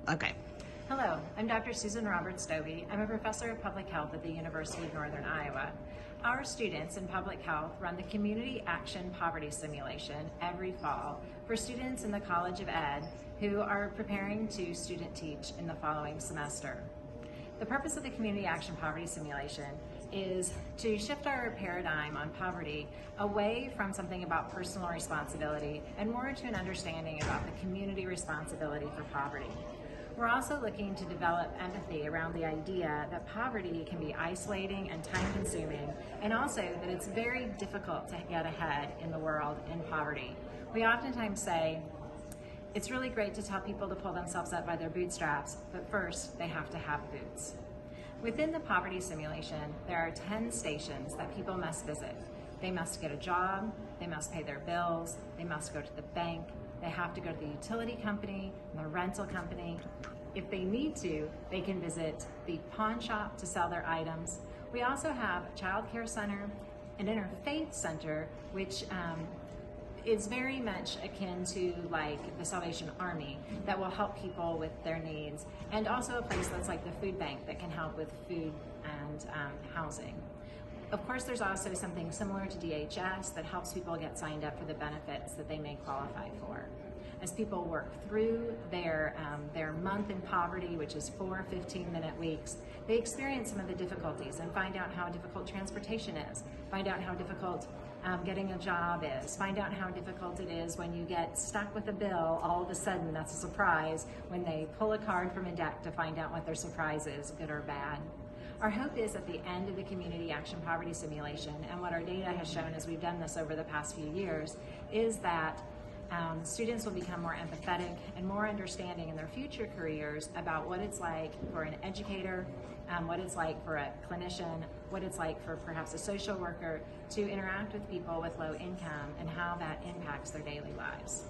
Okay. Hello, I'm Dr. Susan Roberts-Stovey. I'm a professor of public health at the University of Northern Iowa. Our students in public health run the Community Action Poverty Simulation every fall for students in the College of Ed who are preparing to student teach in the following semester. The purpose of the Community Action Poverty Simulation is to shift our paradigm on poverty away from something about personal responsibility and more to an understanding about the community responsibility for poverty. We're also looking to develop empathy around the idea that poverty can be isolating and time-consuming, and also that it's very difficult to get ahead in the world in poverty. We oftentimes say, it's really great to tell people to pull themselves up by their bootstraps, but first they have to have boots. Within the poverty simulation, there are 10 stations that people must visit. They must get a job, they must pay their bills, they must go to the bank, they have to go to the utility company, and the rental company. If they need to, they can visit the pawn shop to sell their items. We also have a child care center, an interfaith center, which is very much akin to like the Salvation Army that will help people with their needs, and also a place that's like the food bank that can help with food and housing. Of course, there's also something similar to DHS that helps people get signed up for the benefits that they may qualify for. As people work through their month in poverty, which is 4 15-minute weeks, they experience some of the difficulties and find out how difficult transportation is, find out how difficult getting a job is, find out how difficult it is when you get stuck with a bill. All of a sudden, that's a surprise when they pull a card from a deck to find out what their surprise is, good or bad. Our hope is at the end of the Community Action Poverty Simulation, and what our data has shown as we've done this over the past few years, is that students will become more empathetic and more understanding in their future careers about what it's like for an educator, what it's like for a clinician, what it's like for perhaps a social worker to interact with people with low income, and how that impacts their daily lives.